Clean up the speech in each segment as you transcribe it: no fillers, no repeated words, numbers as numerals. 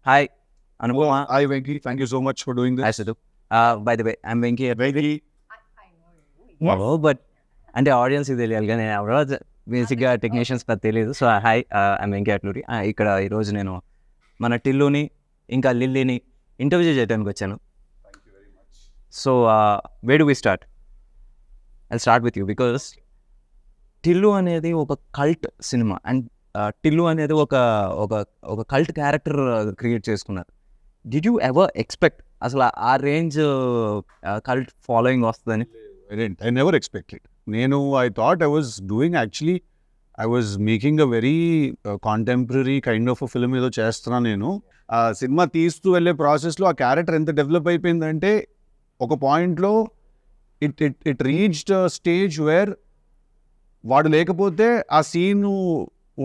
Hi, Anupama. Hi, Venky. Thank you so much for doing this. Hi, Siddhu. By the way, I'm Venky Atluri. But అంటే audience ఇది తెలియాలి కానీ ఎవరో బేసిక్గా technicians నాకు తెలియదు. So hi, I'm Venky Atluri. ఇక్కడ ఈరోజు నేను మన టిల్లుని ఇంకా లిల్లీని ఇంటర్వ్యూ చేయడానికి వచ్చాను. So where do we start? I start with you because Tillu అనేది ఒక కల్ట్ సినిమా అండ్ టిల్లు అనేది ఒక కల్ట్ క్యారెక్టర్ క్రియేట్ చేసుకున్నారు. డిడ్ యూ ఎవర్ ఎక్స్పెక్ట్ అసలు ఆ రేంజ్ కల్ట్ ఫాలోయింగ్ వస్తుందని? I never expected. I thought I was doing actually, I was making a very contemporary kind of a film ఏదో చేస్తున్నా నేను. ఆ సినిమా తీస్తూ వెళ్ళే ప్రాసెస్లో ఆ క్యారెక్టర్ ఎంత డెవలప్ అయిపోయిందంటే ఒక పాయింట్లో ఇట్ రీచ్డ్ స్టేజ్ వేర్ వాడు లేకపోతే ఆ సీను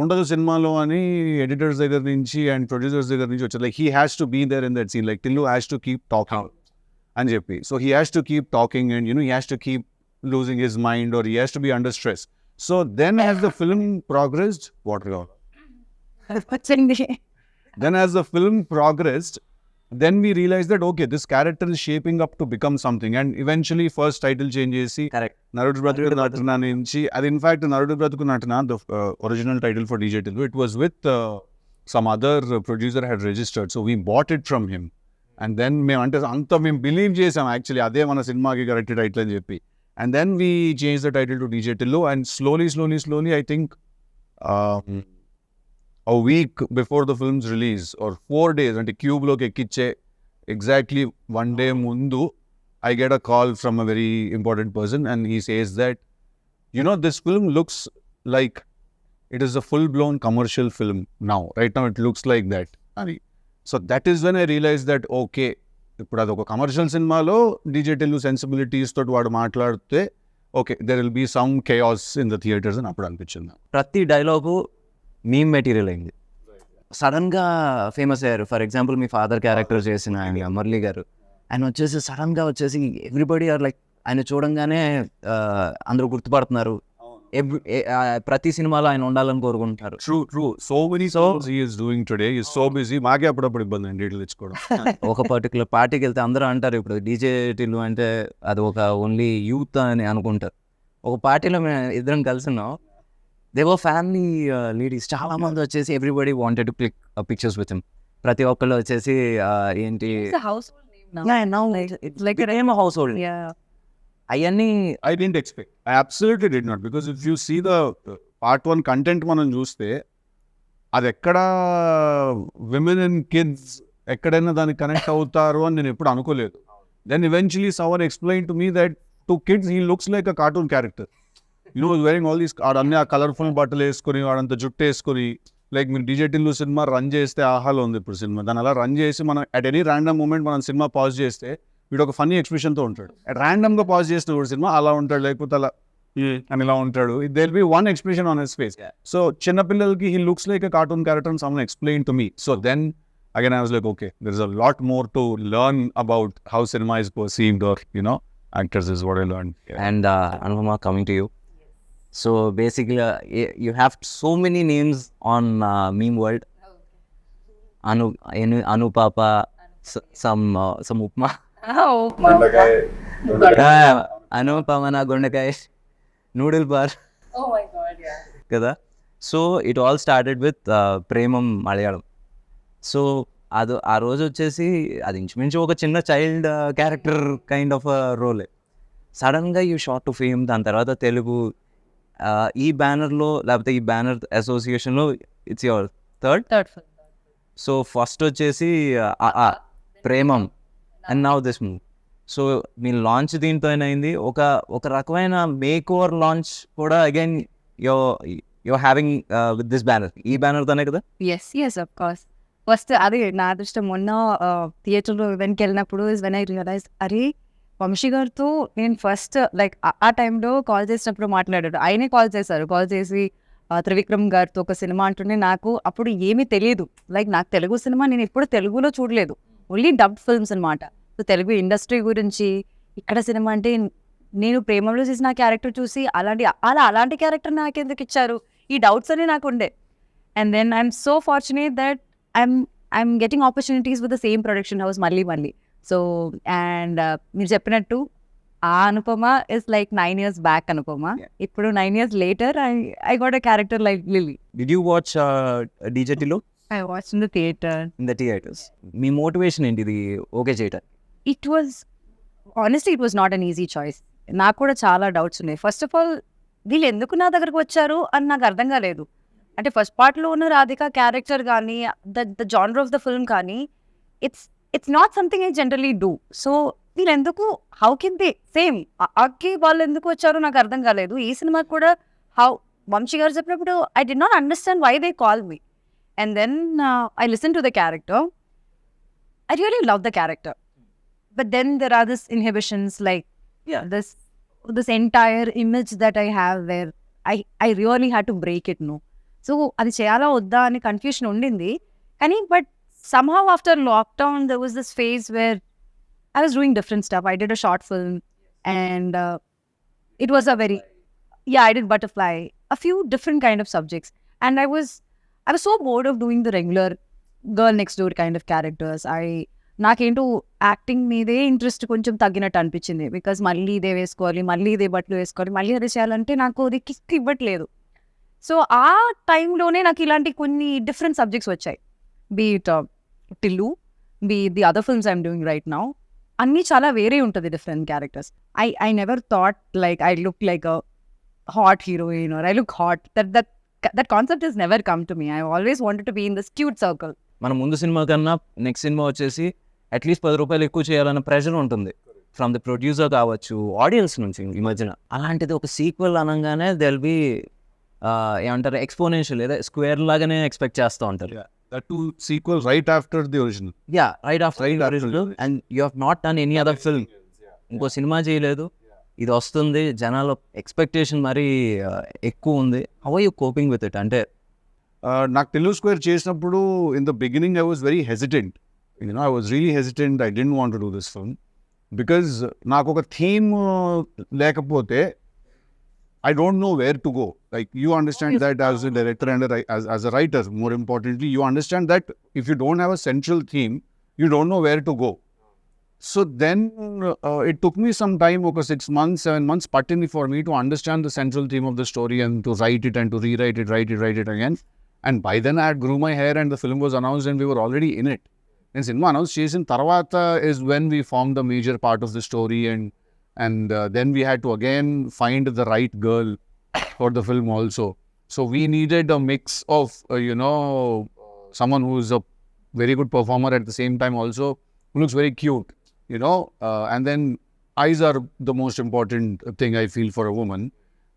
ఉండదు సినిమాలో అని ఎడిటర్స్ దగ్గర నుంచి అండ్ ప్రొడ్యూసర్స్ దగ్గర నుంచి వచ్చారు. Like he has to be there in that scene, like Tillu has to keep talking అని చెప్పి. So he has to keep talking and he has to keep losing his mind or he has to be under stress. So then as the film progressed then we realized that okay, this character is shaping up to become something, and eventually first title change chesi Narudu Bratuku Natana nunchi adi, in fact Narudu Bratuku Natana, the original title for DJ Tillu, it was with some other producer had registered, so we bought it from him, and then మేము అంటే అంత మేము believe చేసాం actually అదే మన సినిమాకి correct title అని చెప్పి. And then we changed the title to DJ Tillu, and slowly I think a week before the film's release or 4 days అంటే క్యూబ్ లోకి ఎక్కిచ్చే exactly 1 day ముందు I get a call from a very important person, and he says that this film looks like it is a full blown commercial film now. Right now it looks like that. So that is when I realized that okay, ఇప్పుడు అది ఒక commercial సినిమాలో DJ Tillu sensibilities తోటి వాడు మాట్లాడితే okay there will be some chaos in the theaters అని అప్పుడు అనిపించింది. ప్రతి డైలాగు మీమ్ మెటీరియల్ అయింది, సడన్గా ఫేమస్ అయ్యారు. For example me father character చేసిన ఆయన మురళి గారు, ఆయన వచ్చేసి సడన్గా వచ్చేసి ఎవ్రీబడి ఆర్ లైక్ ఆయన చూడంగానే అందరూ గుర్తుపడుతున్నారు. ప్రతి సినిమాలో ఆయన ఉండాలని కోరుకుంటారు. True so many songs he is doing today, he is so busy. మాకే అప్పుడప్పుడు ఇబ్బంది అండి డీటెయిల్ తెచ్చుకోవడం. ఒక పర్టికులర్ పార్టీకి వెళ్తే అందరూ అంటారు ఇప్పుడు డీజే టిల్లు అంటే అది ఒక ఓన్లీ యూత్ అని అనుకుంటారు. ఒక పార్టీలో మేము ఇద్దరం కలిసి ఉన్నాం, దే వర్ ఫ్యామిలీ లేడీస్ చాలా మంది వచ్చేసి everybody wanted to click pictures with him. ప్రతి ఒక్కళ్ళు వచ్చేసి ఏంటి హౌస్ హోల్డ్ అవన్నీ I didn't expect. I absolutely did not, because if you see the part 1 content మనం చూస్తే అది ఎక్కడ విమెన్ అండ్ కిడ్స్ ఎక్కడైనా దానికి కనెక్ట్ అవుతారు అని నేను ఎప్పుడు అనుకోలేదు. Then eventually someone explained to me that to kids he looks like a cartoon character. Wearing all these అన్ని ఆ కలర్ఫుల్ బట్టలు వేసుకొని వాడంతా జుట్టు వేసుకొని, లైక్ మీరు డీజే టిల్లు సినిమా రన్ చేస్తే ఆహాలో ఉంది ఇప్పుడు సినిమా, దాన్ని అలా రన్ చేసి మనం అట్ ఎనీ ర్యాండమ్ మూమెంట్ మనం సినిమా పాజ్ చేస్తే వీడు ఒక ఫన్నీ ఎక్స్ప్రెషన్తో ఉంటాడు. ర్యాండమ్గా పాజ్ చేసిన కూడా సినిమా అలా ఉంటాడు, లేకపోతే అలా అని ఇలా ఉంటాడు. They will be one expression on his face. So చిన్నపిల్లలకి he looks like a cartoon character and someone explain to me. So then again I was like okay, there is a lot more to learn about how cinema is perceived, or actors is what I learned. And Anupama, coming to you. So basically you have so many names on meme world. Anupapa, some upma. Anupama na gondakai noodle bar. Oh my god, yeah. Kada. So it all started with Premam Malayalam. So అది ఆ రోజు వచ్చేసి అది ఇంచుమించు ఒక చిన్న child character kind of రోలే. సడన్గా you short to fame, దాని తర్వాత తెలుగు ఈ బ్యానర్లో లేకపోతే ఈ బ్యానర్ అసోసియేషన్లో it's your third film. So first వచ్చేసి Premam and now this move. So మీ లాంచ్ దీంతో అయింది, ఒక రకమైన మేక్ ఓవర్ లాంచ్ కూడా again you having with this banner. ఈ బ్యానర్తోనే కదా? Yes, of course. ఫస్ట్ అది నా అదృష్టం. మొన్న థియేటర్లో ఈవెంట్కి వెళ్ళినప్పుడు ఇస్ వెన్ ఐ రియలైజ్, అరే వంశీ గారితో నేను ఫస్ట్ లైక్ ఆ టైంలో కాల్ చేసినప్పుడు మాట్లాడాడు. ఆయనే కాల్ చేసి త్రివిక్రమ్ గారితో ఒక సినిమా అంటుంటే నాకు అప్పుడు ఏమీ తెలియదు. లైక్ నాకు తెలుగు సినిమా నేను ఎప్పుడు తెలుగులో చూడలేదు, ఓన్లీ డబ్డ్ ఫిల్మ్స్ అనమాట. సో తెలుగు ఇండస్ట్రీ గురించి ఇక్కడ సినిమా అంటే నేను ప్రేమలో చేసిన క్యారెక్టర్ చూసి అలాంటి క్యారెక్టర్ నాకు ఎందుకు ఇచ్చారు, ఈ డౌట్స్ అన్నీ నాకు ఉండే. And then I'm so fortunate that I'm I'm getting opportunities with the same production house malli. So, and మీరు చెప్పినట్టు ఆ Anupama is like 9 years back Anupama. ఇప్పుడు 9 years later, I got a character like Lily. Did you watch DJ Tillu I watched in the theater. in the theaters? Me motivation ఏంటి ఇది okay చేయటం? It was, honestly, it was not an easy choice. నాకు కూడా చాలా doubts ఉన్నాయి. First of all వీళ్ళు ఎందుకు నా దగ్గరకు వచ్చారు అని నాకు అర్థం కాలేదు. అంటే ఫస్ట్ పార్ట్లో ఉన్న రాధిక క్యారెక్టర్ కానీ the genre of the film కానీ it's not something I generally do. So వీళ్ళు ఎందుకు, హౌ కెన్ దే సేమ్ అక్కి వాళ్ళు ఎందుకు వచ్చారో నాకు అర్థం కాలేదు. ఈ సినిమాకి కూడా వంశీ గారు చెప్పినప్పుడు I did not understand why they call me. And then I listen to the character. I really love the character. But then there are these inhibitions, like this entire image that I have where I really had to break it, no. So అది చేయాలా వద్దా అని confusion ఉండింది. కానీ but somehow after lockdown there was this phase where I was doing different stuff. I did a short film and it was a very, I did Butterfly, a few different kind of subjects. And I was so bored of doing the regular girl next door kind of characters. నాకేంటో acting మీదే interest కొంచెం తగ్గినట్టు అనిపించింది. Because మళ్ళీ ఇదే వేసుకోవాలి, మళ్ళీ ఇదే బట్టలు వేసుకోవాలి, మళ్ళీ అదే చేయాలంటే నాకు అది కిక్ ఇవ్వట్లేదు. సో ఆ టైంలోనే నాకు ఇలాంటి కొన్ని డిఫరెంట్ సబ్జెక్ట్స్ వచ్చాయి. Be it Tillu, be the other films I'm doing right now. అన్నీ చాలా వేరే ఉంటుంది different characters. I never thought like I look like a hot heroine or I look hot. That concept is never come to me. I always wanted to be in this cute circle. మన ముందు cinema కన్నా next cinema వచ్చేసి at least 10 రూపాయలు ఎక్కువ చేయాలన్న pressure ఉంటుంది from the producer కావచ్చు, audience నుంచి ఈ మధ్యన. అలాంటిది ఒక సీక్వెల్ అనగానే దెల్ బి ఏమంటారు ఎక్స్పోనెన్షియల్ లేదా స్క్వేర్ లాగానే ఎక్స్పెక్ట్ చేస్తూ ఉంటారు. That too sequel right after the original. Right after the original, and you have not done any other film. ఇంకో సినిమా చేయలేదు, ఇది వస్తుంది, జనాల ఎక్స్పెక్టేషన్ మరీ ఎక్కువ ఉంది. How are you coping with it? అంటే నాకు టిల్లు స్క్వేర్ చేసినప్పుడు in the beginning I was very hesitant. I was really hesitant. I didn't want to do this film because నాకు ఒక థీమ్ లేకపోతే I don't know where to go. Like, you understand that as a director and as a writer, more importantly, you understand that if you don't have a central theme, you don't know where to go. So then it took me some time, okay, 6 months, 7 months, patini for me to understand the central theme of the story and to write it and to rewrite it, write it again. And by then I had grew my hair and the film was announced and we were already in it. And cinema announced chesin tarvata is when we formed the major part of the story, and then we had to again find the right girl for the film also. So we needed a mix of someone who is a very good performer at the same time also who looks very cute, and then eyes are the most important thing I feel for a woman.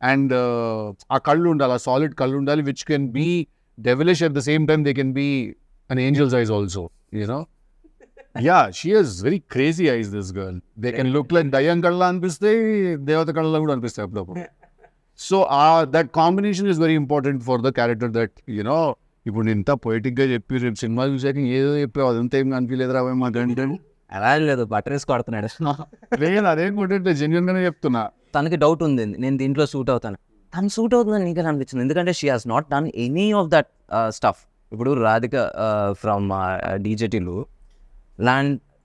And a kallu undala, solid kallu undali, which can be devilish at the same time. They can be an angel's eyes also, Yeah, she has very crazy eyes, this girl. They can look like Dayan Kalla anpiste, Devata Kalla kuda anpiste appudu. So that combination is very important for the character that, ఇప్పుడు ఇంత పొయిటిక్గా చెప్పి రేపు cinema చూసాక ఏదో చెప్పావు అదంతా ఏం కనిపించలేదురా మాకంటే. అలా లేదు, బటర్ వేసి కొడుతున్నాడు. లేదు, అదేం కొట్టే జెన్యున్గానే చెప్తున్నా. తనకి డౌట్ ఉంది, నేను దీంట్లో సూట్ అవుతాను. తను సూట్ అవుతుందని నీకు అనిపించింది, ఎందుకంటే she has not done any of that stuff. ఇప్పుడు రాధిక ఫ్రమ్ డీజే టిల్లు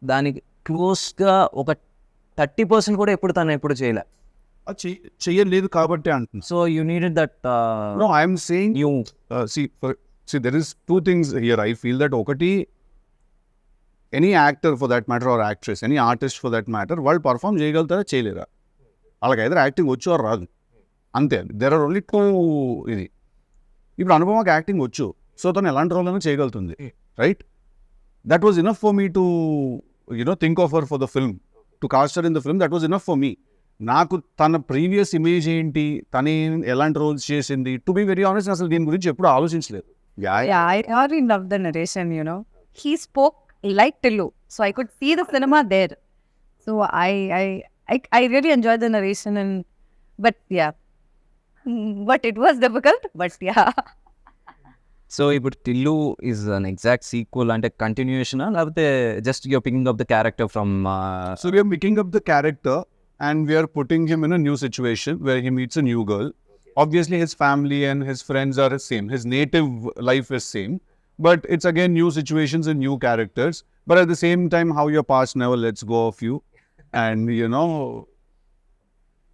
దానికి క్లోజ్గా ఒక 30% కూడా తను ఎప్పుడు చేయలే. చెయ్యలేదు కాబట్టి అంటున్నా. So you needed that. No, I'm saying you see there is two things here. I feel that ఒకటి, any actor for that matter or actress, any artist for that matter, వాళ్ళు పర్ఫామ్ చేయగలుగుతారా చేయలేరా? వాళ్ళకి either యాక్టింగ్ వచ్చు or రాదు, అంతే. there are only two. ఇది ఇప్పుడు అనుపమకి యాక్టింగ్ వచ్చు, సో తను ఎలాంటి రోల్ అయినా చేయగలుగుతుంది, right? That was enough for me to think of her for the film, to cast her in the film. That was enough for me. నాకు తన previous image ఏంటి, తను ఎలాంటి రోల్స్ చేసింది, టు బి వెరీ ఆనెస్ట్ అసలు దీని గురించి ఎప్పుడు ఆలోచించలేదు. I really love the narration, He spoke like Tillu, so I could see the cinema there. So I really enjoyed the narration, but it was difficult, but yeah. So ఇప్పుడు Tillu is an exact sequel, అంటే continuation లేకపోతే just your picking up the character from? So we are picking up the character and we are putting him in a new situation where he meets a new girl. Obviously his family and his friends are the same, his native life is same, but it's again new situations and new characters. But at the same time, how your past never lets go of you, and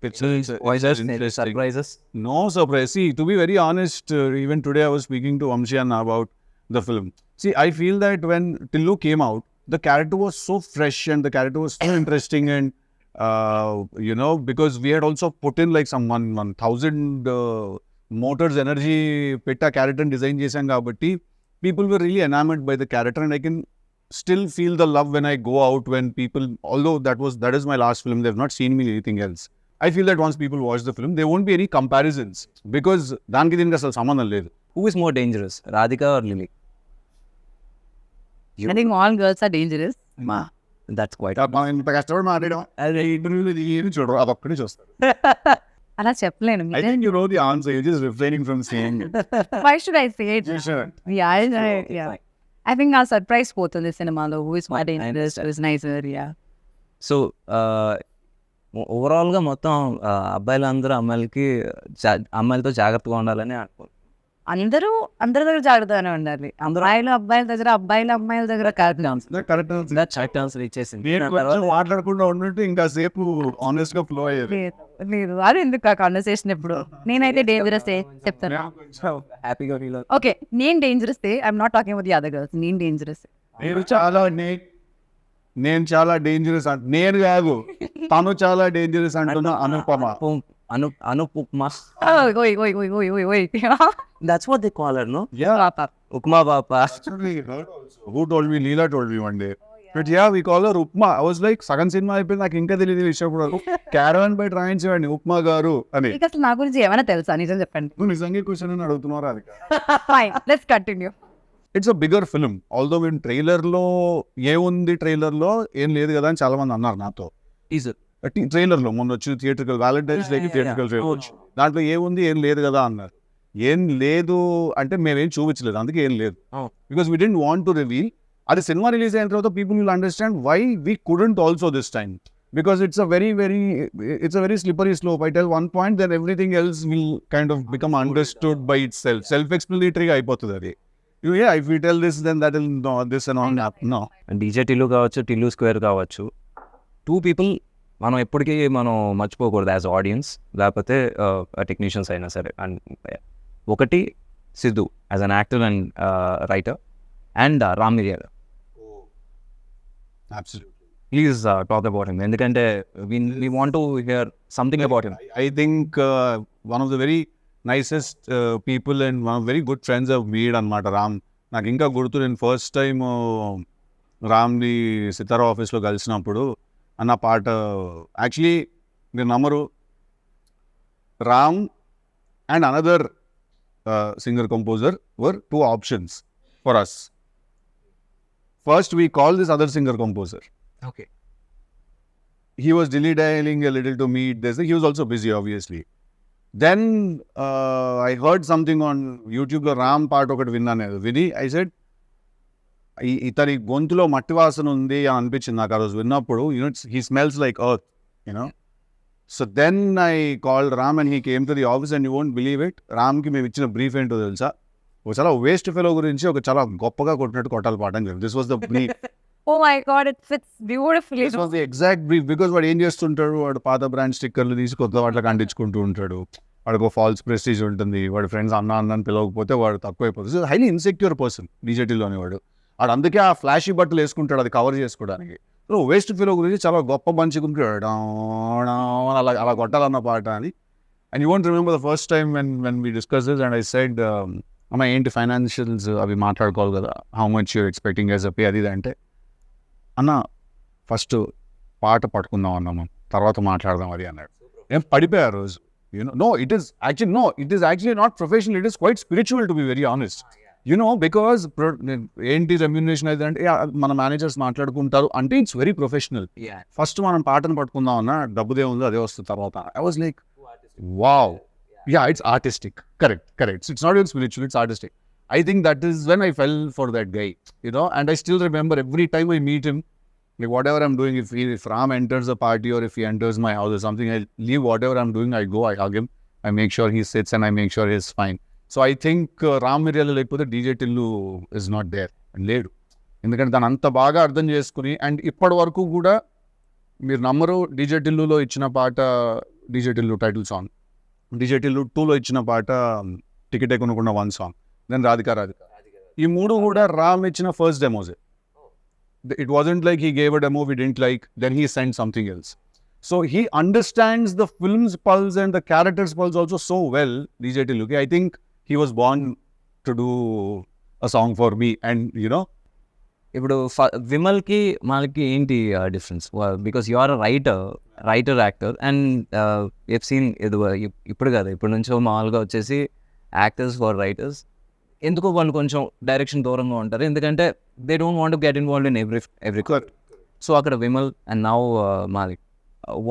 it's interesting. Surprises. No surprise. See, to be very honest, even today I was speaking to Amshi Anna about the film. See, I feel that when Tillu came out, the character was so fresh and the character was so interesting, and because we had also put in like some 1,000 motors energy petta character and design chesam kabatti, people were really enamored by the character, and I can still feel the love when I go out, when people, although that is my last film, they've not seen me in anything else. I feel that once people watch the film, there won't be any comparisons because దానికి దీనికి అసలు సంబంధం లేదు. Who is more dangerous, Radhika or Lily? I think all girls are dangerous. That's quite. మనం ఇంత కష్టపడి మాట్లాడడం ఇంటర్వ్యూలో ఏమి చూడరు, అదొక్కడే చూస్తారు. అలా చెప్పలేను. I think you know the answer, you're just refraining from saying it. Why should I say it? You should. Yeah. I think our surprise పోతుంది సినిమాలో. Who is more dangerous, who is nicer, yeah. So ఓవరాల్గా మొత్తం అబ్బాయిలందరూ అమ్మాయిలతో జాగ్రత్తగా ఉండాలని అనుకో. అందరూ అందరి దగ్గర జాగ్రత్తగానే ఉండాలి. అబ్బాయిల దగ్గర అమ్మాయిల దగ్గర కాదు. కరెక్ట్ ఆన్సర్ ఇచ్చేసింది. మాట్లాడకుండా ఉన్నట్టు ఇంకా సేపు ఆనెస్ట్ గా ఫ్లో అయ్యేది. లేదు అది ఎందుకు ఆ కాన్వర్సేషన్ ఇప్పుడు. నేనైతే డేంజరస్ చెప్తాను. హ్యాపీగా ఫీల్ అవుతుంది. ఓకే, నేను dangerous I'm not talking about the other girls. నేను డేంజరస్. నేను చాలా డేంజరస్ నేను కాదు, తను చాలా డేంజరస్ అంటున్నా. అనుపమ. Anupama. ఓయ్. That's what they call her, no? Yeah. Upma Papa. Who told me? Leela told me one day. But yeah, we call her Upma. I was like, సగం సినిమా అయిపోయింది, నాకు ఇంకా తెలియదు విషయం కూడా. క్యారవన్ బై ట్రైన్ చేయండి ఉప్మా గారు అని. అసలు నా గురించి ఏమైనా తెలుసా? నిజం చెప్పండి. నువ్వు నిజంగా క్వశ్చన్ అని అడుగుతున్నారా? అది fine, let's continue. It's a bigger film. Although మేము ట్రైలర్లో ఏముంది, ట్రైలర్లో ఏం లేదు కదా అని చాలా మంది అన్నారు నాతో. ట్రైలర్లో మొన్న వచ్చిన థియేట్రికల్ వ్యాలంటైన్స్ డేకి థియేట్రికల్ ట్రైలర్, దాంట్లో ఏముంది, ఏం లేదు కదా అన్నారు. ఏం లేదు అంటే మేమేం చూపించలేదు, అందుకే ఏం లేదు. Because we don't want to reveal. అది సినిమా రిలీజ్ అయిన తర్వాత people will understand why we couldn't also this time. Because it's a very slippery slope. I tell one point, then everything else will kind of become understood by itself. Self-explanatory అయిపోతుంది అది. Yeah, if we tell this, then that will no, this and all that. No. DJ Tillu కావచ్చు, Tillu square కావచ్చు, 2 people మనం ఎప్పటికీ మనం మర్చిపోకూడదు as audience, లేకపోతే technicians అయినా సరే. అండ్ ఒకటి Siddhu as an actor and writer, and Ram మిరియా. Absolutely. Please talk about him. ఎందుకంటే we want to hear something about him. I think one of the very nicest people and one of very good friends I've made అన్నమాట రామ్. నాకు ఇంకా గుర్తు, నేను first time రామ్ని సితారా ఆఫీస్లో కలిసినప్పుడు అన్న పాట, యాక్చువల్లీ మీరు నమ్మరు, Ram and another singer composer were 2 options for us. First we called this other singer composer. Okay. He was dilly-dallying a little to meet this. He was also busy, obviously. Then I heard something on YouTube లో రామ్ పాట ఒకటి విన్నాను. విని I said, ఇతని గొంతులో మట్టి వాసన ఉంది అని అనిపించింది నాకు ఆ రోజు విన్నప్పుడు. He smells like earth, So then I called Ram and he came to the office, and you won't believe it. రామ్కి మేము ఇచ్చిన బ్రీఫ్ ఏంటో తెలుసా? ఒక చాలా వేస్ట్ ఫెలో గురించి ఒక చాలా గొప్పగా కొట్టినట్టు కొట్టాలి పాట అని చెప్పి. This was the brief. Oh my God, it fits beautifully. This was the exact brief, because వాడు ఏం చేస్తుంటాడు, వాడు పాత బ్రాండ్ స్టిక్కర్లు తీసి కొత్త వాటికి అంటించుకుంటూ ఉంటాడు. వాడికి ఫాల్స్ ప్రెస్టీజ్ ఉంటుంది, వాడి ఫ్రెండ్స్ అన్న అని పిలవకపోతే వాడు తక్కువైపోతుంది. హైలీ ఇన్సెక్యూర్ పర్సన్ డీజేటీలోని వాడు అందుకే ఆ ఫ్లాషీ బట్టలు వేసుకుంటాడు అది కవర్ చేసుకోవడానికి. సో వేస్ట్ ఫీలో గురించి చాలా గొప్ప మంచి గుంటాడు అలా కొట్టాలన్న పాట అని. And you won't remember the first time when we discuss this and I said, అమ్మ ఏంటి ఫైనాన్షియల్స్ అవి మాట్లాడుకోవాలి కదా, how much you're expecting as a pay అది అంటే, అన్న ఫస్ట్ పాట పట్టుకుందాం అన్నాము, తర్వాత మాట్లాడదాం అది అన్నాడు. ఏం పడిపోయా రోజు. No, it is actually not professional, it is quite spiritual, to be very honest. Because ఏంటి రెమ్యూనరేషన్ అయితే అంటే మన మేనేజర్స్ మాట్లాడుకుంటారు అంటే ఇట్స్ వెరీ ప్రొఫెషనల్. ఫస్ట్ మనం పాటను పట్టుకుందాం అన్న, డబ్బుదే ఉందో అదే వస్తుంది తర్వాత. I was like, wow. Yeah, it's artistic. Correct. It's not even spiritual, it's artistic. I think that is when I fell for that guy, and I still remember every time I meet him, like whatever I'm doing, if Ram enters a party or if he enters my house or something, I leave whatever I'm doing, I go, I hug him, I make sure he sits and I make sure he's fine. So I think Ram Miriyala లేకపోతే DJ Tillu is not there లేడు. ఎందుకంటే దాన్ని అంత బాగా అర్థం చేసుకుని, and ఇప్పటి వరకు కూడా మీరు నమ్మరు, డీజే టిల్లులో ఇచ్చిన పాట DJ Tillu title song, DJ Tillu 2లో ఇచ్చిన పాట టికెట్ కొనుక్కున్న 1 సాంగ్, దెన్ రాధిక. ఈ 3 కూడా రామ్ ఇచ్చిన first demos. It wasn't like he gave a demo we didn't like, then he sent something else. So he understands the film's pulse and the character's pulse also so well, DJ Tillu. I think he was born to do a song for me, and you know. ఇప్పుడు విమల్కి మనకి ఏంటి difference? Because you are writer actor and if scene ఇప్పుడు కాదు, ఇప్పటి నుంచో మామూలుగా వచ్చేసి యాక్టర్స్ ఫర్ రైటర్స్ ఎందుకో వాళ్ళు కొంచెం డైరెక్షన్ దూరంగా ఉంటారు, ఎందుకంటే they don't want to get involved in every. So అక్కడ Vimal and now Malik,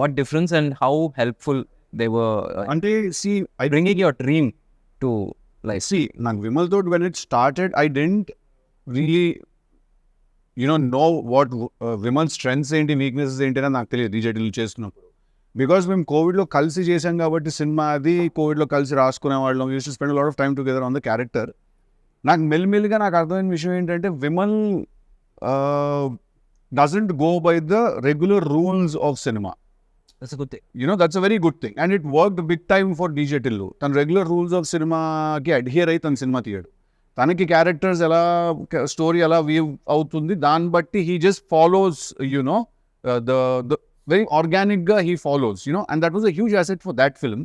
what difference and how helpful they were అంటే bringing your dream to life? నాకు విమల్ తో when it started I didn't really know what Vimal strengths ఏంటి, weaknesses ఏంటి అని నాకు తెలియదు DJ Tillu చేస్తున్నప్పుడు. బికాస్ మేము కోవిడ్లో కలిసి చేసాం కాబట్టి సినిమా, అది కోవిడ్లో కలిసి రాసుకునే వాళ్ళం, use to spend lot of time together on the character. నాకు మెల్లిమెల్లిగా నాకు అర్థమైన విషయం ఏంటంటే Vimal doesn't go by the regular rules of cinema. That's a very good thing, and it worked big time for DJ Tillu. తన regular rules of సినిమాకి adhere అయి తన సినిమా తీయడు. తనకి క్యారెక్టర్స్ ఎలా, స్టోరీ ఎలా వీవ్ అవుతుంది దాన్ని బట్టి he just follows the very organic గా he follows, and that was a huge asset for that film.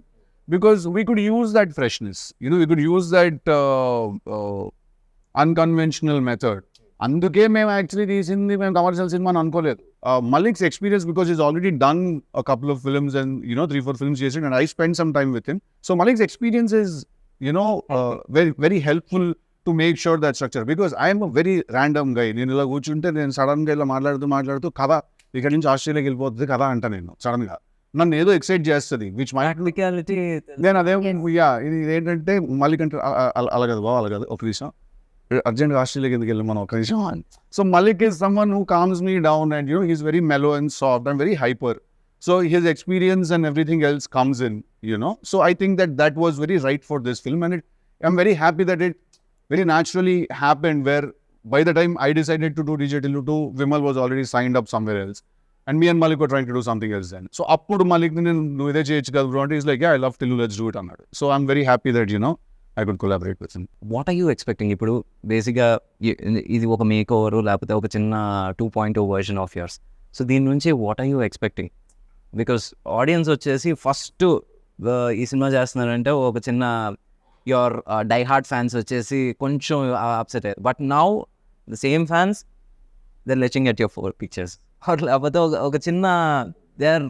Because we could use that freshness, we could use that unconventional method. అందుకే మేము actually తీసింది మేము commercial cinema అని అనుకోలేదు. Malik's experience, because he's already done a couple of films and 3-4 films చేసాడు, and I spent some time with him. So Malik's experience is very very helpful to make sure that structure, because I am a very random guy. నేను ఇలా కూర్చుంటే నేను sudden గా ఇలా మాట్లాడుతూ కథ ఇక్కడ నుంచి ఆస్ట్రేలియాకి వెళ్ళిపోతుంది కథ అంట, నేను సడన్ గా నన్ను ఏదో ఎక్సైట్ చేస్తుంది, విచ్ మై నేను అదే ఇది ఏంటంటే మలిక్ అంటే అలాగదు బావ, అలాగదు ఒక విషయం అర్జెంట్గా ఆస్ట్రేలియాకి ఎందుకు వెళ్ళి మనం ఒక విషయం. So Malik is someone who calms me down and he's very mellow and soft and very hyper. So his experience and everything else comes in, so I think that was very right for this film, and I'm very happy that it very naturally happened, where by the time I decided to do DJ Tillu 2, Vimal was already signed up somewhere else, and me and Malik were trying to do something else then. So appudu Malik nu ide cheyochu kada bro, he's like, yeah, I love Tillu, let's do it annadu. So I'm very happy that I could collaborate with him. What are you expecting? ఇప్పుడు బేసిక్గా ఇది ఒక make over లేకపోతే ఒక చిన్న 2.0 version of yours. So దీని నుంచి what are you expecting? Because audience వచ్చేసి ఫస్ట్ ఈ సినిమా చేస్తున్నారంటే ఒక చిన్న యువర్ డై హార్ట్ ఫ్యాన్స్ వచ్చేసి కొంచెం అప్సెట్ అయ్యారు, but now the same fans they are latching at your 4 pictures. లేకపోతే ఒక చిన్న దే ఆర్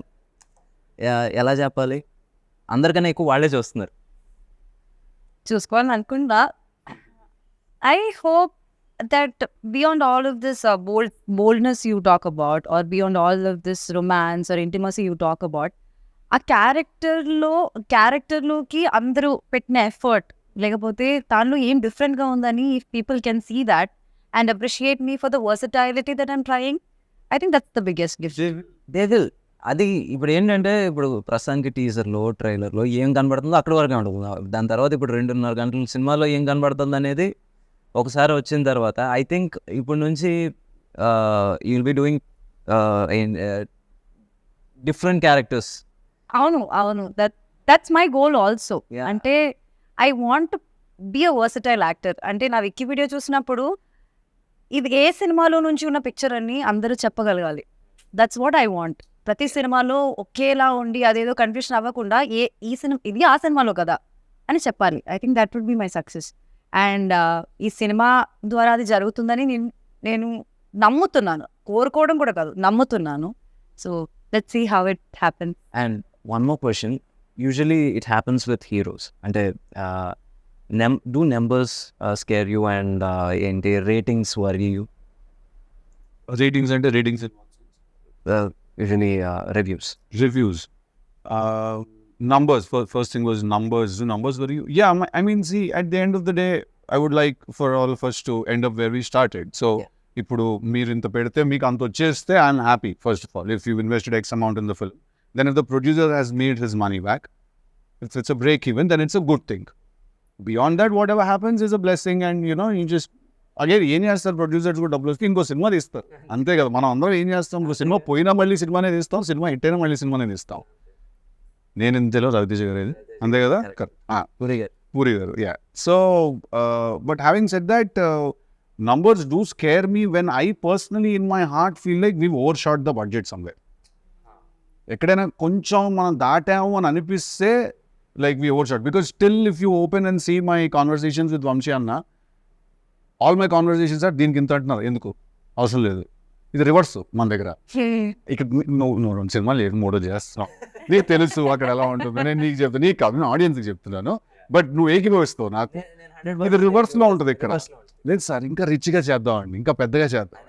ఎలా చెప్పాలి, అందరికన్నా ఎక్కువ వాళ్ళే చూస్తున్నారు. చూసుకోవాలని అనుకుంటా. I hope that beyond all of this boldness you talk about, or beyond all of this romance or intimacy you talk about, ఆ క్యారెక్టర్లోకి అందరూ పెట్టిన ఎఫర్ట్, లేకపోతే దానిలో ఏం డిఫరెంట్గా ఉందని if people can see that and appreciate me for the versatility that I'm trying, I think that's the biggest gift. They will. అది ఇప్పుడు ఏంటంటే ఇప్పుడు ప్రస్తుతానికి టీజర్లో ట్రైలర్లో ఏం కనబడుతుందో అక్కడి వరకే ఉంటుంది. దాని తర్వాత ఇప్పుడు 2.5 గంటల సినిమాలో ఏం కనబడుతుంది అనేది ఒకసారి వచ్చిన తర్వాత ఐ థింక్ ఇప్పుడు నుంచి you will be doing different characters. అవును దట్స్ మై గోల్ ఆల్సో. అంటే I want be a versatile actor. అంటే నా విక్కీ వీడియో చూసినప్పుడు ఇది ఏ సినిమాలో నుంచి ఉన్న పిక్చర్ అని అందరూ చెప్పగలగాలి. That's what I want. ప్రతి సినిమాలో ఒకేలా ఉండి అదేదో కన్ఫ్యూషన్ అవ్వకుండా ఈ సినిమా ఇది ఆ సినిమాలో కదా అని చెప్పాలి. I think that would be my success. And ఈ సినిమా ద్వారా అది జరుగుతుందని నేను నమ్ముతున్నాను, కోరుకోవడం కూడా కాదు, నమ్ముతున్నాను. So let's see how it happens. And one more question, usually it happens with heroes. అంటే do numbers scare you, and ఏంటి రేటింగ్స్ worry you? Ratings అంటే ratings Usually reviews. Numbers, first thing was numbers worry you? Yeah, I mean, see, at the end of the day, I would like for all of us to end up where we started. So ఇప్పుడు మీరు ఇంత పెడితే మీకు అంత వచ్చేస్తే I'm happy. First of all, if you've invested X amount in the film, then if the producer has made his money back, if it's a break even, then it's a good thing. Beyond that, whatever happens is a blessing, and you just again ఏం చేస్తారు producers కూడా డబ్బులు వస్తే ఇంకో cinema తీస్తారు అంతే కదా. మనం అందరం ఏం చేస్తాం, ఇంకో సినిమా పోయినా మళ్ళీ సినిమానే తీస్తాం, సినిమా హిట్ అయినా మళ్ళీ సినిమానే తీస్తాం. నేను ఇంతలో రవితేజ గారు ఇది అంతే కదా. పూరి గారు yeah. So but having said that, numbers do scare me when I personally in my heart feel like we've overshot the budget somewhere. ఎక్కడైనా కొంచెం మనం దాటాము అని అనిపిస్తే like we overshot, because still if you open and see my conversations with Vamshi Anna, all my conversations are దీనికి ఇంత అంటున్నారు, ఎందుకు అవసరం లేదు. ఇది రివర్స్ మన దగ్గర. ఇక్కడ నువ్వు సినిమా లేదు మూడో చేస్తున్నావు, నీకు తెలుసు అక్కడ ఎలా ఉంటుంది, నేను నీకు చెప్తాను, నీకు కాదు ఆడియన్స్కి చెప్తున్నాను, బట్ నువ్వు ఏకీభవిస్తావు నాకు. ఇది రివర్స్లో ఉంటుంది ఇక్కడ. లేదు సార్ ఇంకా రిచ్గా చేద్దామండి, ఇంకా పెద్దగా చేద్దాం.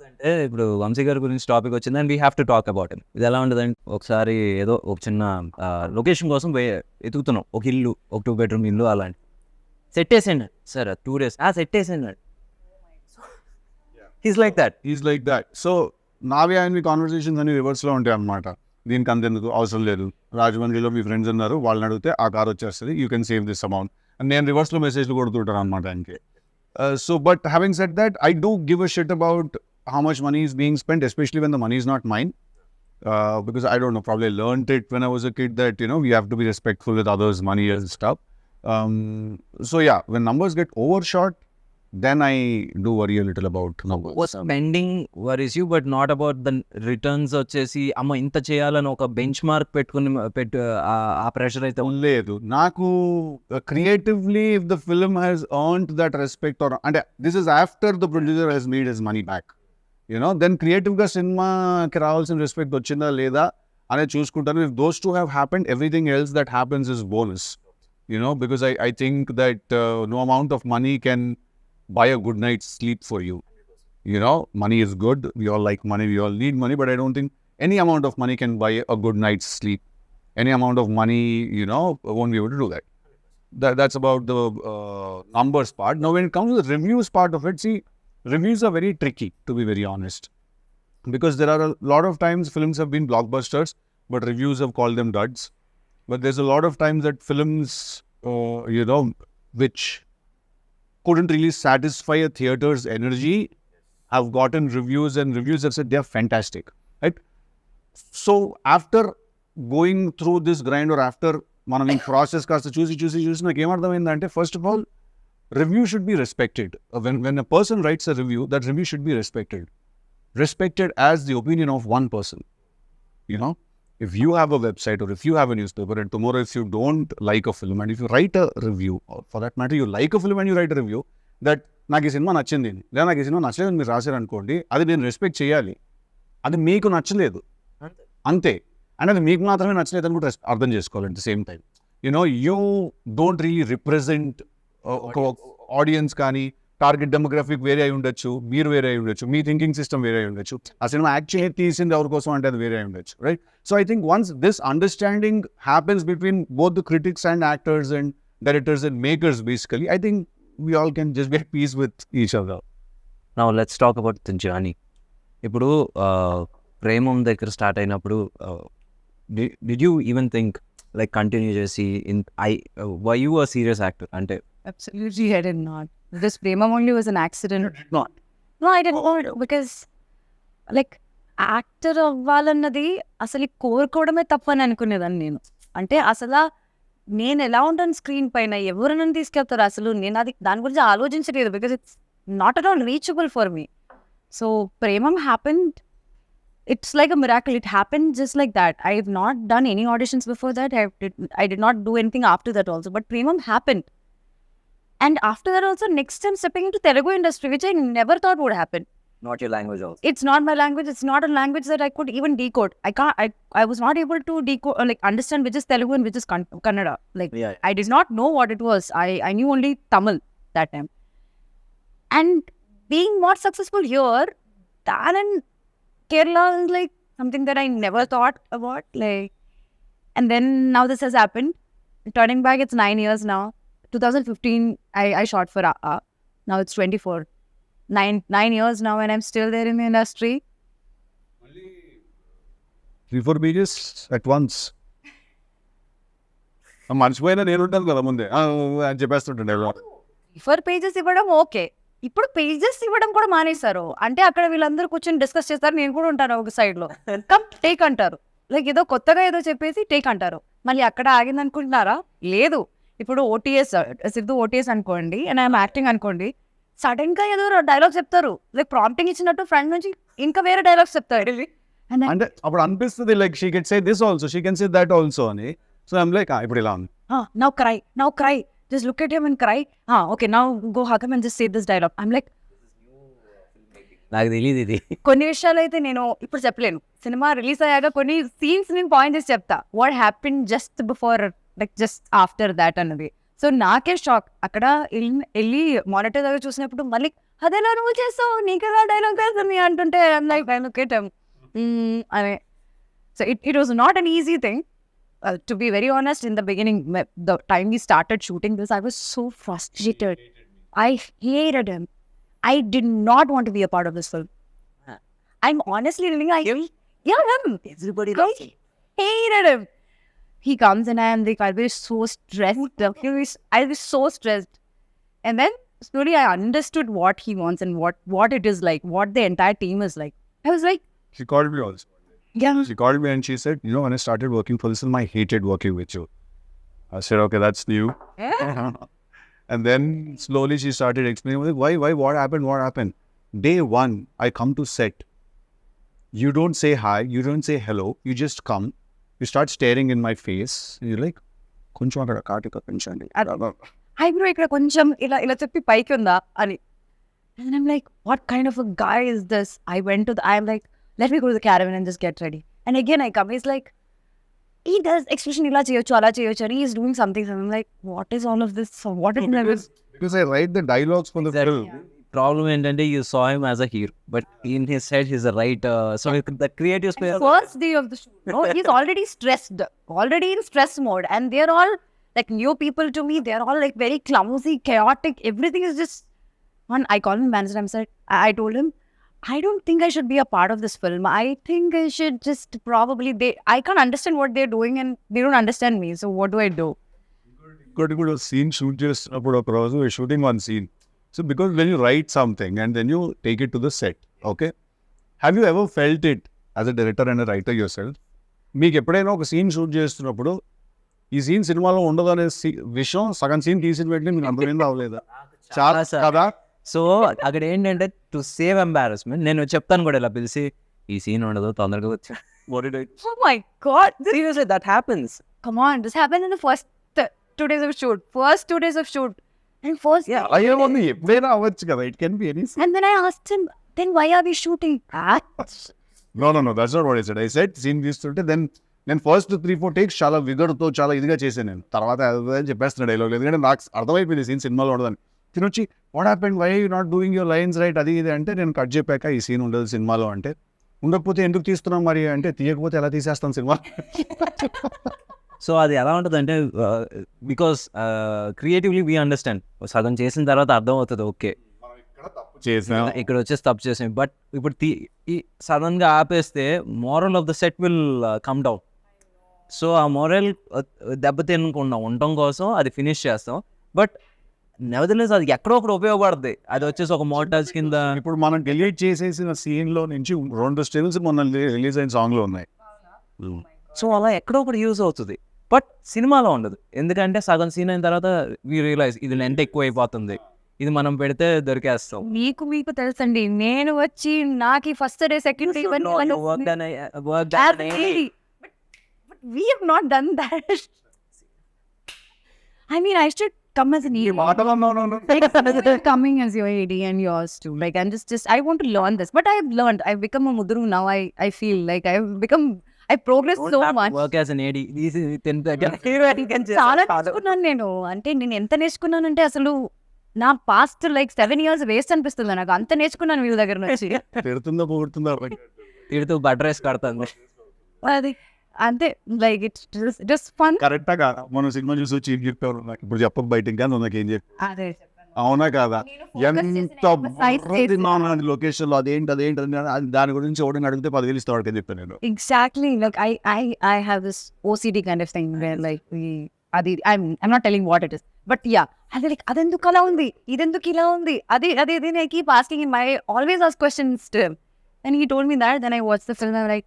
అంటే ఇప్పుడు వంశీ గారి గురించి టాపిక్ వచ్చింది and we have to talk about him. ఇది ఎలా ఉంటుందంటే, ఒకసారి ఏదో ఒక చిన్న లొకేషన్ కోసం ఎతుకుతున్నాం, ఒక ఇల్లు, ఒక 2 bedroom ఇల్లు అలాంటి సెట్ వేసేయండి సార్, 2 days సెట్ వేసేయండి. He's like that. సో నావి ఆయన కాన్వర్సేషన్స్ అన్ని రివర్స్లో ఉంటాయి అన్నమాట. దీనికి అంతెందుకు అవసరం లేదు, రాజమండ్రిలో మీ ఫ్రెండ్స్ ఉన్నారు, వాళ్ళని అడిగితే ఆ కార్ వచ్చేస్తుంది, you can save this amount అని నేను రివర్స్లో మెసేజ్లు కొడుతుంటాను అనమాట ఆయనకి. So but having said that, I do give a shit about how much money is being spent, especially when the money is not mine, because I don't know, probably learned it when I was a kid that we have to be respectful with others' money and stuff. So yeah, when numbers get overshot, then I do worry a little about numbers. Spending worries you, but not about the returns. వచ్చేసి అమ్మ ఇంత చేయాలని ఒక bench mark పెట్టుకుని ఆ pressure అయితే లేదు నాకు. Creatively if the film has earned that respect, or అంటే this is after the producer has made his money back, దెన్ క్రియేటివ్గా సినిమాకి రావాల్సిన రెస్పెక్ట్ వచ్చిందా లేదా అనేది చూసుకుంటాను. If those two have happened, everything else that happens is bonus, because I think that no amount of money can buy a good night's sleep for you. Money is good, we all like money, we all need money, but I don't think any amount of money can buy a good night's sleep. Any amount of money, won't be able to do that. That's about the numbers part. Now when it comes to the reviews part of it, see, reviews are very tricky, to be very honest, because there are a lot of times films have been blockbusters, but reviews have called them duds. But there's a lot of times that films, which couldn't really satisfy a theater's energy have gotten reviews, and reviews have said they're fantastic, right? So after going through this grind, or after మనం ఈ process కాస్త చూసి నాకు ఏమర్థమైందంటే, first of all review should be respected. When a person writes a review, that review should be respected as the opinion of one person. If you have a website, or if you have a newspaper, and tomorrow if you don't like a film, and if you write a review, or for that matter you like a film and you write a review that నాకు ఈ cinema నచ్చింది, లేదా నాకు ఈ cinema నచ్చలేదు మీరు రాశారనుకోండి, అది నేను రెస్పెక్ట్ చేయాలి. అది మీకు నచ్చలేదు అంతే, అండ్ అది మీకు మాత్రమే నచ్చలేదు అని కూడా అర్థం చేసుకోవాలి. At the same time you don't really represent ఒక ఆడియన్స్, కానీ టార్గెట్ డెమోగ్రఫిక్ వేరే అయి ఉండొచ్చు, మీరు వేరే అయి ఉండొచ్చు, మీ థింకింగ్ సిస్టమ్ వేరే అయి ఉండొచ్చు, ఆ సినిమా యాక్చువల్లీ తీసింది ఎవరి కోసం అంటే అది వేరే అయి ఉండొచ్చు, right? So I think once this understanding happens between both the critics and actors and directors and makers, basically I think we all can just be at peace with each other. Now let's talk about the journey. ఇప్పుడు ప్రేమం దగ్గర start అయినప్పుడు did you even think like continue చేసి were you a serious actor? అంటే Absolutely, I did not. This Premam only was an accident. Not. No, I did not, because like actor అవ్వాలన్నది అసలు కోరుకోవడమే తప్పని అనుకునేదాన్ని నేను. అంటే అసలు నేను ఎలా ఉంటాను స్క్రీన్ పైన, ఎవరు నన్ను తీసుకెళ్తారు, అసలు నేను అది దాని గురించి ఆలోచించలేదు, because it's not at all reachable for me. So Premam happened, it's like a miracle. It happened just like that. I have not done any auditions before that. I did not do anything after that also. But Premam happened. And after that also, next time stepping into Telugu industry, which I never thought would happen. not your language also. It's not my language. It's not a language that I could even decode. I was not able to decode, like understand which is Telugu and which is Kannada. Like Yeah. I did not know what it was. I knew only Tamil that time. And being more successful here than in Kerala is like something that I never thought about. Like, and then now this has happened. Turning back, it's 9 years now. 2015, I shot for now it's 24. 9 years now, and I'm still there in the industry. 3-4 pages at once. మర్చిపోయినా నేను ఉంటాను కదా ముందే అని చెప్పేస్తుంటాను refer pages ఇవ్వడం okay, ఇప్పుడు pages ఇవ్వడం కూడా మానేశారు. అంటే అక్కడ వీళ్ళందరూ కూర్చొని డిస్కస్ చేస్తారు, నేను కూడా ఉంటాను ఒక సైడ్ లో, కమ్ టేక్ అంటారు. లైక్ ఏదో కొత్తగా ఏదో చెప్పేసి టేక్ అంటారు. మళ్ళీ అక్కడ ఆగింది అనుకుంటున్నారా? లేదు. ఇప్పుడు ఓటీఎస్ సిద్ధు ఓటీఎస్ అనుకోండి, అండ్ ఐఎమ్ యాక్టింగ్ అనుకోండి, సడన్ గా ఏదో డైలాగ్ చెప్తారు, లైక్ ప్రాంప్టింగ్ ఇచ్చినట్టు ఫ్రంట్ నుంచి ఇంకా వేరే డైలాగ్స్ చెప్తారు. అంటే అప్పుడు అనిపిస్తుంది like she can say this also, she can say that also అని. సో ఐమ్ లైక్ ఇప్పుడు ఇలా ఉంది, now cry, just look at him and cry. Okay, now go hug him and just say this dialogue. I'm like, నాకు తెలియదు ఇది. కొన్ని విషయాలు అయితే నేను ఇప్పుడు చెప్పలేను. సినిమా రిలీజ్ అయ్యాక కొన్ని సీన్స్ నేను పాయింట్ చేసి చెప్తా, what happen just before, like just after that అన్నది. సో నాకే షాక్. అక్కడ వెళ్ళి మానిటర్ దగ్గర చూసినప్పుడు మళ్ళీ అదేలా నువ్వు చేస్తావు, నీకెలా డైలాగ్ తెలుస్తుంది అంటుంటే I'm like I look at him అనే. So it was not an easy thing. To be very honest, in the beginning, the time we started shooting this, I was so frustrated. I hated him. I did not want to be a part of this film. I'm honestly telling you, him. Everybody I hated him. He comes and I am like, I'll be so stressed. I'll be so stressed. And then slowly I understood what he wants and what it is like, what the entire team is like. I was like, she called me also. Yeah. She called me and she said, when I started working for this film, I hated working with you. I said, okay, that's new. And then slowly she started explaining, like, why, what happened? Day one, I come to set. You don't say hi, you don't say hello, you just come. You start staring in my face. You're like, koncham akada katika penchandi. Eyebrow ikkada koncham ila cheppi paiki unda ani. And I'm like, what kind of a guy is this? I'm like, let me go to the caravan and just get ready. And again I come, he's like, he does expression ila cheyochu ala cheyochu, and he is doing something. So I'm like, what is all of this? So what is because I write the dialogues for the film. Problem ఏంటంటే you saw him as a hero, but in his head he's a writer. So the creative space. First day of the shoot, no, he's already stressed, already in stress mode, and they're all like new people to me. They're all like very clumsy, chaotic. Everything is just one. I called him manager. I told him, I don't think I should be a part of this film. I think I should just probably, I can't understand what they're doing and they don't understand me. So what do I do? Got to go to a scene shoot just about we're shooting one scene. So because when you write something and then you take it to the set, okay? Have you ever felt it as a director and a writer yourself? మీకు ఎప్పుడైనా ఒక scene shoot చేస్తున్నప్పుడు ఈ scene సినిమాలో ఉండదు అనే విషయం సగం సీన్ తీసిన వెంటనే మీకు అర్థమైంది అవ్వలేదా? చాలా కదా. సో అక్కడ ఏంటంటే టు సేవ్ ఎంబారస్మెంట్ నేను చెప్తాను కూడా ఇలా పిలిచి ఈ సీన్ ఉండదు తొందరగా వచ్చా. Oh my God. Seriously, that happens. Come on, this happened in the first 2 days of shoot. First 2 days of shoot. And first, అయ్యేమో ఎప్పుడైనా అవ్వచ్చు కదా. It can be any. And then I asked him, then why are we shooting that? No, that's not what I said. I said scene తీస్తుంటే నేను first 3-4 takes చాలా విగర్తో చాలా ఇదిగా చేశాను. నేను తర్వాత చెప్పేస్తున్నా డైలాగ్, ఎందుకంటే నాకు అర్థమైపోయింది సీన్ సినిమాలో ఉండదని. తినొచ్చి what happened, why you not doing your lines right, అది ఇది అంటే నేను కట్ చెప్పాక ఈ సీన్ ఉండదు సినిమాలో అంటే, ఉండకపోతే ఎందుకు తీస్తున్నాం మరి అంటే, తీయకపోతే ఎలా తీసేస్తాం సినిమా. సో అది ఎలా ఉంటుంది అంటే బికాస్ క్రియేటివ్లీ వీ అండర్స్టాండ్, సగం చేసిన తర్వాత అర్థం అవుతుంది ఓకే ఇక్కడ వచ్చేసి తప్పు చేసాం. బట్ ఇప్పుడు సడన్గా ఆపేస్తే moral of the set will come down. So ఆ మోరల్ దెబ్బతినకుండా ఉండటం కోసం అది ఫినిష్ చేస్తాం. బట్ నెవర్దలెస్ అది ఎక్కడో ఒకటి ఉపయోగపడుతుంది. అది వచ్చేసి ఒక మోటార్స్ కింద. ఇప్పుడు మనం డిలీట్ చేసేసిన సీన్లో నుంచి 2 స్టిల్స్ మొన్న రిలీజ్ అయిన సాంగ్లో ఉన్నాయి. సో అలా ఎక్కడో ఒకటి యూజ్ అవుతుంది, బట్ సినిమాలో ఉండదు. ఎందుకంటే సగం సీన్ అయిన తర్వాత వీ రియలైజ్ ఇది లెంత్ ఎక్కువ అయిపోతుంది, ఇది మనం పెడితే దొరికేస్తాం. మీకు తెలుసండి, నేను వచ్చి నాకు first day second day we have not done that. I mean, I should come as an AD. Coming as your AD and yours too. Like, I'm just I want to learn this, but I've learned. I've become a mudru now. I feel like I progressed so much. Work as an AD. చాలా నేర్చుకున్నాను నేను. అంటే నేను ఎంత నేర్చుకున్నానంటే అసలు నా past like 7 years waste అనిపిస్తుంది నాకు. అంత నేర్చుకున్నాను వీళ్ళ దగ్గర నుంచి. తిడుతూ బటర్ వేసి కడుతుంది అది అంతే. Like it's fun. కరెక్టా కాదా? మనం సినిమా చూసి వచ్చి ఏం చెప్పారు నాకు ఇప్పుడు చెప్పక బయట ఇంకా నాకేం చెప్పి, అవునా కాదా? ఎంత లొకేషన్ లో అదేంటి దాని గురించి ఎవడని అడిగితే 10,000 ఇస్తాడు అని చెప్పాను నేను. Exactly. Like I have this OCD kind of thing where like అది I'm not telling what it is, but yeah, అది like అదెందుకు అలా ఉంది, ఇదెందుకు ఇలా ఉంది, అది I keep asking him, I always ask questions to him, and he told me that. Then I watched the film and I'm like,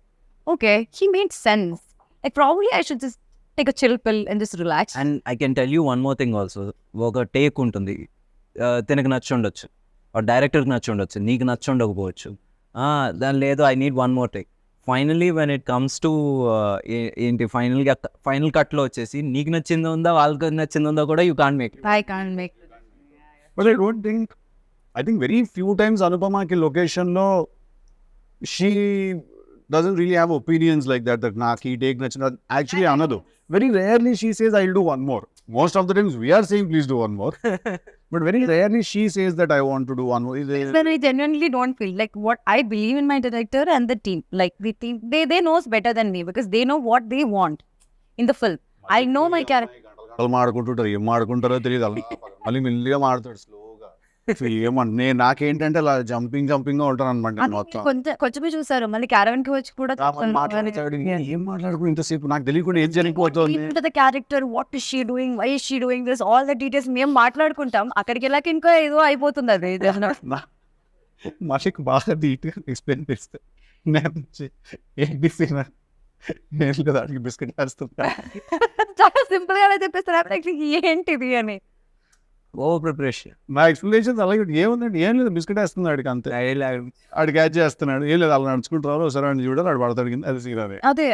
okay, he made sense. Like probably I should just take a chill pill and just relax. And I can tell you one more thing also. ఒక take ఉంటుంది, తనకు నచ్చి ఉండొచ్చు, డైరెక్టర్కి నచ్చి ఉండొచ్చు, నీకు నచ్చి ఉండకపోవచ్చు. దాని లేదు, I need one more take. Finally when it comes to ఏంటి ఫైనల్ కట్లో వచ్చేసి నీకు నచ్చిందో ఉందా వాళ్ళకి నచ్చిందో ఉందా కూడా you can't make. I can't make But I think very few times Anupamaki location lo she doesn't really have opinions like that naaki take nachina. Actually another very rarely she says I'll do one more. Most of the times we are saying please do one more. But very rarely she says that I want to do one more. when I genuinely don't feel like what I believe in my director and the team. Like the team, they knows better than me because they know what they want in the film. I know my character. గంటలు మాడుకుంటుంటారు, ఏం మాడుకుంటారో తెలియదు. అలా మళ్ళీ మెల్లిగా మాడతాడు స్లోగా. ఏమన్నా నాకేంటంటే అలా జంపింగ్ గా ఉంటాను అనమాట మొత్తం. కొంచెమే చూసారు, మళ్ళీ క్యారవన్ కి వచ్చి కూడా మాట్లాడతాడు, ఏం మాట్లాడుకుని ఇంతసేపు నాకు తెలియకుండా ఏం జరిగిపోతుంది. The character, what is she doing, why is she doing this, all the details మేము మాట్లాడుకుంటాం. అక్కడికి వెళ్ళాక ఇంకా ఏదో అయిపోతుంది అది. మషిక్ బాగా నీట్గా ఎక్స్ప్లెయిన్ చేస్తే నేను కదా అడిగి బిస్కెట్ వేస్తున్నా. చాలా సింపుల్ గా చెప్పేస్తారు ఏంటిది అని. Over preparation. నా ఎక్స్ప్లెనేషన్స్ అలాగే ఏముందండి, ఏం లేదు బిస్కెట్ వేస్తుంది ఆడికి అంతే. ఆడు క్యాచ్ చేస్తున్నాడు, ఏం లేదు అలా నడుచుకుంటారు, ఒకసారి అని చూడాలి, ఆడు పడతాడు కింద. అది సీన్ అదే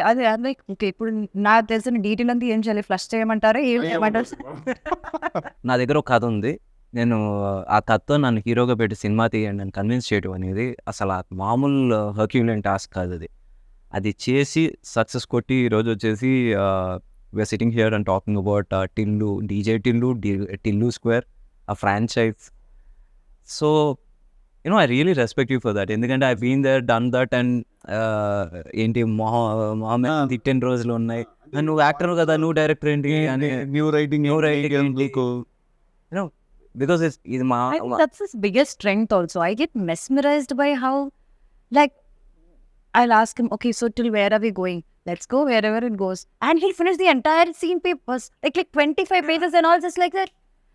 లైక్ ఓకే, ఇప్పుడు నాకు తెలిసిన డీటెయిల్ అంతా ఏం చేయాలి, ఫ్లష్ చేయమంటారా ఏం చేయమంటారు? నా దగ్గర ఒక కథ ఉంది, నేను ఆ కథతో నన్ను హీరోగా పెట్టి సినిమా తీయండి అని కన్విన్స్ చేయడం అనేది అసలు ఆ మామూలు హర్క్యులెన్ టాస్క్ కాదు. అది చేసి సక్సెస్ కొట్టి ఈరోజు వచ్చేసి we are sitting here and talking about Tillu, DJ Tillu, Tillu square, ఆ franchise. So I really respect you for that. ఎందుకంటే I been there, done that. And ఏంటి మొహమ్మద్ 10 రోజులు ఉన్నాయి, నువ్వు యాక్టర్ కదా, నువ్వు డైరెక్టర్ ఏంటి అని, new writing because it's my that's his biggest strength also. I get mesmerized by how, like, I'll ask him, okay, so till where are we going? Let's go wherever it goes. And he'll finish the entire scene papers, like 25 pages and all, just like that.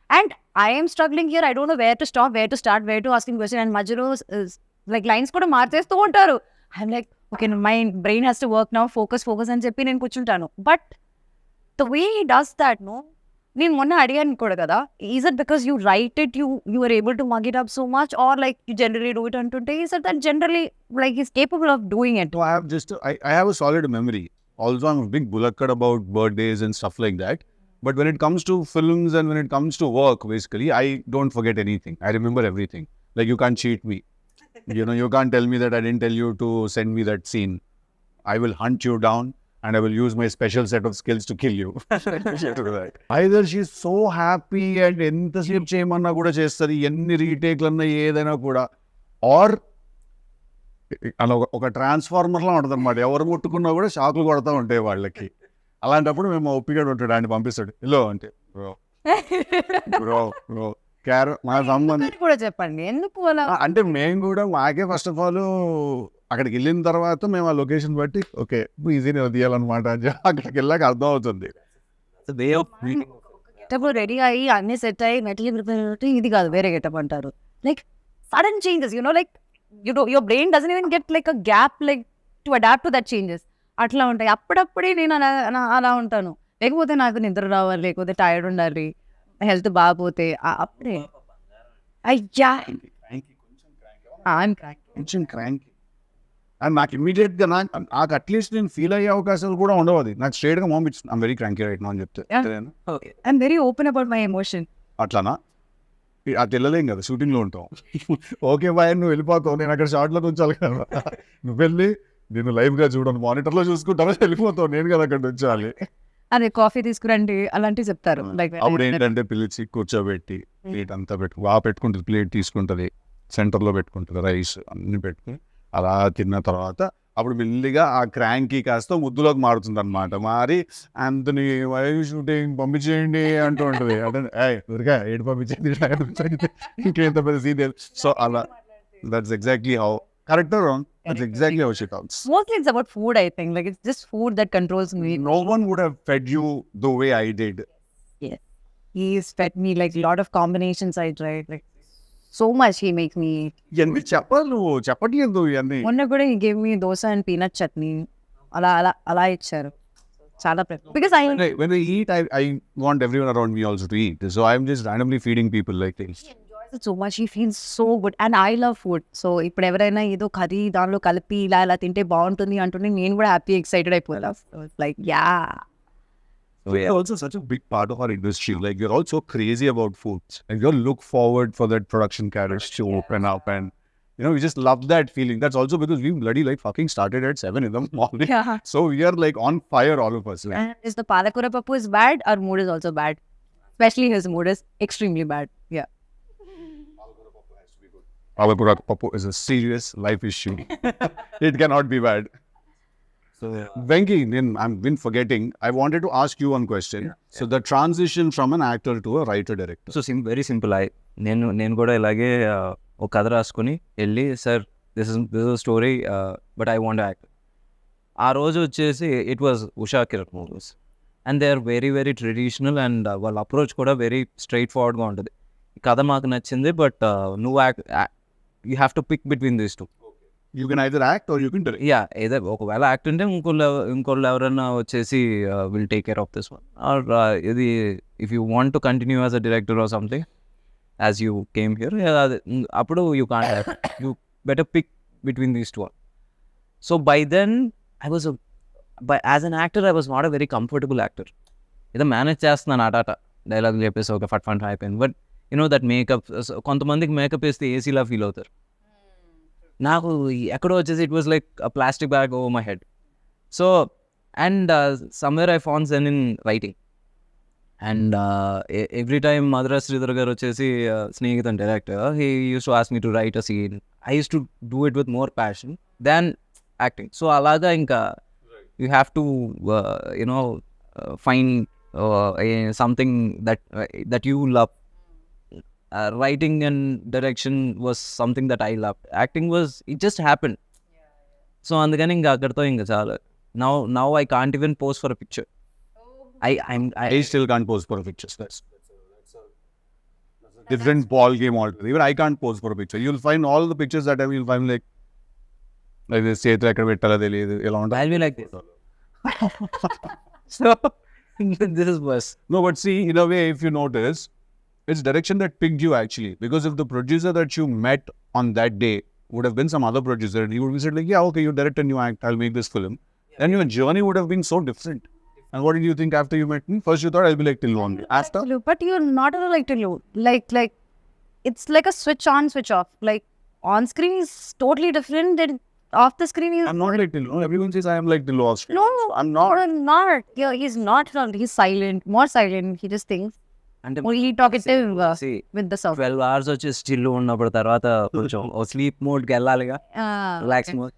And I am struggling here. I don't know where to stop, where to start, where to ask him question. And Majuro is like lines kuda marchestu untaru. I'm like, okay, my brain has to work now. Focus అని చెప్పి నేను కూర్చుంటాను. But the way he does that, no, నేను మొన్న అడిగాను కూడా కదా, is it because you write it, you are able to mug it up so much, or like you generally do it అంటుంటే is it that generally like is capable of doing it? I have a solid memory. Also, I'm a big bulakkad about birthdays and stuff like that. But when it comes to films and when it comes to work, basically, I don't forget anything. I remember everything. Like, you can't cheat me. You can't tell me that I didn't tell you to send me that scene. I will hunt you down and I will use my special set of skills to kill you. Either she's so happy and ఎంతసేపు చేయమన్నా కూడా చేస్తుంది, ఎన్ని రీటేక్లన్నా ఏదైనా కూడా, are అలా ఒక ట్రాన్స్ఫార్మర్లా ఉంటుంది అనమాట. ఎవరు ముట్టుకున్నా కూడా షాకులు కొడతా ఉంటాయి వాళ్ళకి. అలాంటప్పుడు మేము ఒప్పిగా ఉంటాడు, ఆయన పంపిస్తాడు ఇల్లో అంటే బ్రో మా సంబంధం కూడా చెప్పండి ఎందుకు అలా అంటే. మేము కూడా మాకే ఫస్ట్ ఆఫ్ ఆల్ అక్కడికి వెళ్ళిన తర్వాత మేము ఆ లొకేషన్ బట్టి ఓకే ఈజీనే తీయాలన్నమాట అని అక్కడికి వెళ్ళాక అర్థం అవుతుంది. గెటప్ రెడీ అయ్యి అన్ని సెట్ అయ్యి మెటీరియల్ ప్రిపేర్, ఇది కాదు వేరే గెటప్ అంటారు. Like sudden changes, like your brain doesn't even get like a gap like to adapt to that changes. అట్లా ఉంటాయి. అప్పుడప్పుడే నేను అలా ఉంటాను. లేకపోతే నాకు నిద్ర రావాలి, లేకపోతే టైర్డ్ ఉండాలి, హెల్త్ బాగపోతే అప్పుడే అయ్యా కొంచెం క్రాంకీ. అండ్ నాకు ఇమ్మీడియట్గా నాకు అట్లీస్ట్ నేను ఫీల్ అయ్యే అవకాశాలు కూడా ఉండవు. అది నాకు స్ట్రైట్గా పంపించింది, I'm very cranky right now అని చెప్తే. I'm very open about my emotion. అట్లానా? అది వెళ్ళలేం కదా, షూటింగ్లో ఉంటాం. ఓకే బాయ్ నువ్వు వెళ్ళిపోతావు, నేను అక్కడ షార్ట్లో ఉంచాలి కదా, నువ్వు వెళ్ళి నేను లైవ్గా చూడను, మానిటర్లో చూసుకుంటాను, వెళ్ళిపోతావు, నేను కదా అక్కడ ఉంచాలి. అదే కాఫీ తీసుకురండి అలాంటివి చెప్తారు. లైక్ అప్పుడు ఏంటంటే పిలిచి కూర్చోబెట్టి ప్లేట్ అంతా పెట్టుకుంటుంది, ప్లేట్ తీసుకుంటుంది, సెంటర్లో పెట్టుకుంటుంది, రైస్ అన్ని పెట్టుకుని అలా తిన్న తర్వాత అప్పుడు మెల్లిగా ఆ క్రాంకీ కాస్త ముద్దులోకి మారుతుంది అనమాట. మారి అంతని వై షూటింగ్ పంపించేయండి అంటూ ఉంటుంది. అంటే ఊరిగా ఏడు పంపించేది ఇంకేంత పెద్ద సీరియల్. సో అలా that's exactly how, correct or wrong, that's exactly how she talks. Mostly it's about food, I think. Like it's just food that controls me. No one would have fed you the way I did. he's fed me like a lot of combinations I tried. Like so much he make me. ఇవన్నీ చెప్పాలి నువ్వు చెప్పట్లేదు ఇవన్నీ. మొన్న కూడా he gave me dosa and peanut chutney. అలా ఇచ్చారు. చాలా because When I eat, I want everyone around me also to eat. So I'm just randomly feeding people like things. he enjoys it so much. He feels so good and I love food. So ఇప్పుడు ఎవరైనా ఏదో curry దానిలో కలిపి ఇలా తింటే బాగుంటుంది అంటుంటే నేను కూడా హ్యాపీ ఎక్సైటెడ్ అయిపోతా. So it's like yeah. So it's also such a big part of our industry. Like you're all so crazy about foods, and you all look forward for that production carriage to open up, and we just love that feeling. That's also because we bloody like fucking started at 7 in the morning. Yeah. So we are like on fire, all of us. Like, And is the palakura pappu is bad, our mood is also bad. Especially his mood is extremely bad. Yeah. Palakura Papu is a serious life issue. It cannot be bad. So Venky, then I've been forgetting. I wanted to ask you one question. So the transition from an actor to a writer director. So very simple. నేను కూడా ఇలాగే ఒక కథ రాసుకొని వెళ్ళి sir this is story but I want act. ఆ రోజు వచ్చేసి it was Usha Kiran movies and they are very very traditional and వాళ్ళ అప్రోచ్ కూడా వెరీ స్ట్రైట్ ఫార్వర్డ్గా ఉంటుంది. ఈ కథ మాకు నచ్చింది బట్ నువ్వు you have to pick between these two. You can either act or you can direct. Yeah ఏదో ఒకవేళ యాక్ట్ ఉంటే ఇంకోళ్ళు ఎవరైనా వచ్చేసి will take care of this one or ఇది if you want to continue as a director or something as you came here అప్పుడు you can't you better pick between these two. So by then I was as an actor I was not a very comfortable actor. ఏదో manage చేస్తున్నాను ఆటాట dialogue చెప్పేసి ఒక ఫట్ అయిపోయింది. But that makeup కొంతమందికి makeup వేస్తే ఏసీలా ఫీల్ అవుతారు. నాకు ఎక్కడో వచ్చేసి it was like a plastic bag over my head. So and somewhere I found zen in writing and every time Madras Sridhar గారు వచ్చేసి స్నేహితుని director he use to ask me to write a scene. I use to do it with more passion than acting. So అలాగా ఇంకా you have to find something that you love. Writing and direction was something that I loved. Acting it just happened. So అందుకని ఇంకా అక్కడితో ఇంకా చాలా. Now I can't even pose for a picture. I still can't pose for a picture. That's a different ball game altogether. Even I can't pose for a picture. You'll find all the pictures that you'll find like this చేతులు ఎక్కడ పెట్టాలో తెలియదు ఎలా ఉంటుంది. I'll be like this. So this is worse. No, but see, in a way, if you notice, it's direction that picked you actually. Because if the producer that you met on that day would have been some other producer, he would have said like, yeah, okay, you direct and you act, I'll make this film. Then your journey would have been so different. And what did you think after you met me? First you thought I'll be like Tillu only. After? But you're not like Tillu. Like it's like a switch on, switch off. Like on screen is totally different than off the screen is. I'm not like Tillu. Everyone says I am like Tillu off screen. No, I'm not. I'm not. Yeah, he's not. He's silent, more silent. He just thinks. అంటే Only talkative see, with the sound. 12 hours వచ్చి still ఉన్నప్పుడు తర్వాత కొంచెం sleep మోడ్కి వెళ్ళాలిగా, relax mode.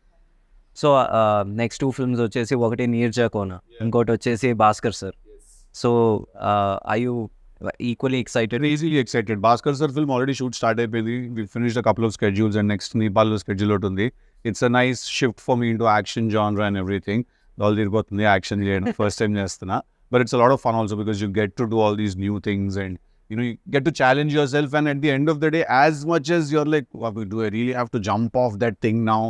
So next 2 films వచ్చేసి ఒకటి నీర్జాకోన, ఇంకోటి వచ్చేసి Bhaskar sir. So I you equally excited? Crazily excited. Bhaskar sir film already shoot started. We finished a couple of schedules and next Nepal schedule out ఉంది. It's a nice shift for me into action genre and everything. All తిరిగిపోతుంది action చేయడం first time చేస్తున్నా. But it's a lot of fun also because you get to do all these new things and you get to challenge yourself, and at the end of the day, as much as you're like, do I really have to jump off that thing now?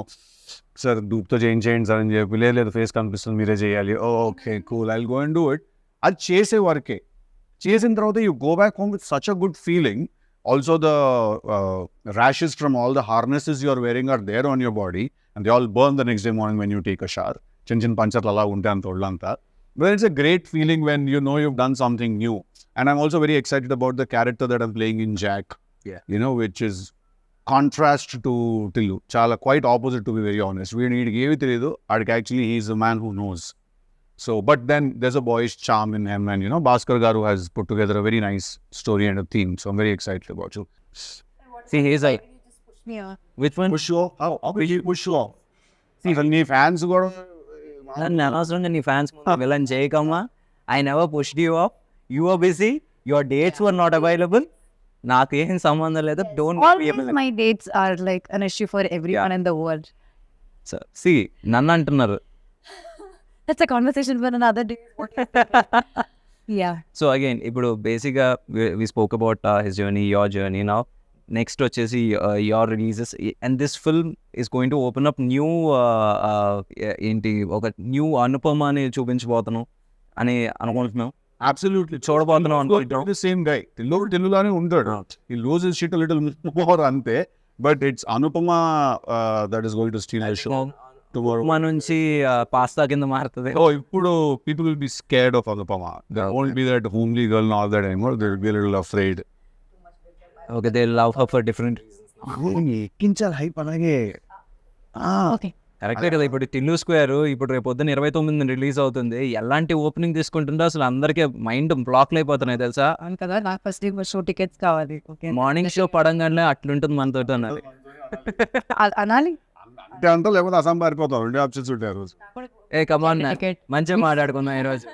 Sir, doopto change sir ani cheppi లేదు face కనిపిస్తుంది మీరే చేయాలి. Okay, cool, I'll go and do it. అది చేసే వరకే. చేసిన తర్వాత you go back home with such a good feeling. Also the rashes from all the harnesses you're wearing are there on your body and they all burn the next day morning when you take a shower. చిన్న పంచర్లు అలా ఉంటాయి అంత ఒళ్ళంతా. But it's a great feeling when you know you've done something new. And I'm also very excited about the character that I'm playing in Jack. Yeah. Which is contrast to Tillu. Chala quite opposite, to be very honest. We need to give it actually he's a man who knows. So, but then there's a boyish charm in him, and Bhaskar Garu has put together a very nice story and a theme. So I'm very excited about you. See, he's like, Yeah. which one? Push you off? How will you push you off? See, when your fans go, నన్ను అనవసరంగా నీ fans villain చేయకమ్మా. I never pushed you up. You are busy, your dates were not available. నాకు ఏం సంబంధం లేదు. All my dates are like an issue for everyone in the world. So సి నన్ను అంటున్నారు. That's a conversation for another day. Yeah. So again ఇప్పుడు బేసిక్గా we spoke about his journey, your journey. Now next వచ్చేసి your releases and this film is going to open up new ఏంటి ఒక new Anupama అని చూపించబోతున్నాం అని అనుకుంటున్నాం. అబ్సల్యూట్లీ చూడబోతున్నాం అనుకుంటున్నాం. సేమ్ గై తెలుగులానే ఉంటాడు. ఈ loose is shit little more అంతే, but it's Anupama that is going to steal the show tomorrow. మా నుంచి పాస్తా కింద మారుతుంది. Oh, ఇప్పుడు people will be scared of Anupama. There won't be that homely girl and all that anymore. They will be a little afraid. Okay, they love her for different. ఎక్కించాలి hype అలాగే. Okay. కరెక్టే కదా. ఇప్పుడు Tillu square ఇప్పుడు రేపు పొద్దున్న 29 release అవుతుంది. ఎలాంటి ఓపెనింగ్ తీసుకుంటుందో అసలు అందరికీ మైండ్ బ్లాక్లు అయిపోతున్నాయి తెలుసా. అవును కదా, నాకు ఫస్ట్ డే షో టికెట్స్ కావాలి. ఓకే, మార్నింగ్ షో పడంగానే అట్లుంటుంది మనతో అన్నది. అనాలి. అంటే అంతా లేకపోతే అసం పారిపోతాం. రెండు ఆప్షన్స్ ఉంటాయి ఆ రోజు. ఏ కమాన్, మంచిగా మాట్లాడుకుందాం ఈరోజు.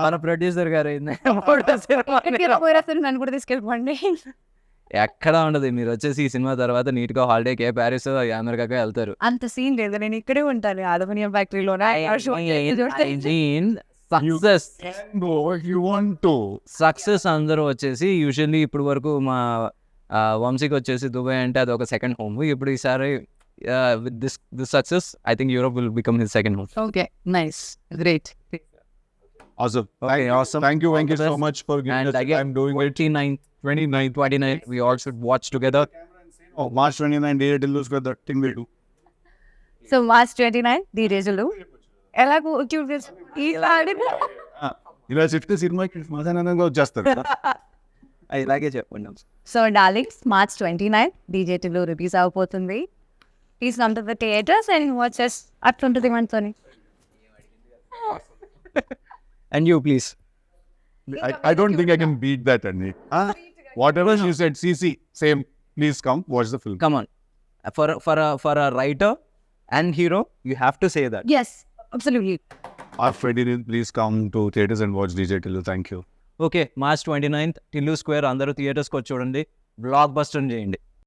మన ప్రొడ్యూసర్ గారు నన్ను కూడా తీసుకెళ్ళిపోండి. ఎక్కడ ఉండదు. మీరు వచ్చేసి ఈ సినిమా తర్వాత నీట్ గా హాలిడేకి ప్యారిస్ అమెరికాకి వెళ్తారు. అంత సీన్ లేదు, నేను ఇక్కడే ఉంటాను అలుమినియం ఫ్యాక్టరీలోనే. Success No, if you want to. Success అందరూ వచ్చేసి యూజువల్లీ ఇప్పుడు వరకు మా వంశీకి వచ్చేసి దుబాయ్ అంటే అది ఒక సెకండ్ హోమ్. ఇప్పుడు ఈసారి with this success I think Europe will become his second home. Okay, nice, great. Awesome. Okay, awesome. Thank you so much for giving And us again, time doing it. 29th we all should watch together. Oh, March 29 day till lose that thing we do. So March 29 ది రోజులు ఎలాగో ఇలా చెప్తే సినిమాకి సమాధానంగా వచ్చేస్తారు. ఇలాగే చెప్పండి. So darlings, March 29 DJ Tillu release అవబోతుంది. Please come to the theatres and watches. అట్లుంటుంది మనతోని. And you please. I don't think I can beat that, Andy. Whatever you said, CC, same. Please come watch the film. Come on. For a writer and hero, you have to say that. Yes, absolutely. Our Ferdinand, please come to theaters and watch DJ Tillu. Thank you. Okay, March 29th, Tillu Square, అందరూ థియేటర్స్కి వచ్చి చూడండి. Block buster చేయండి.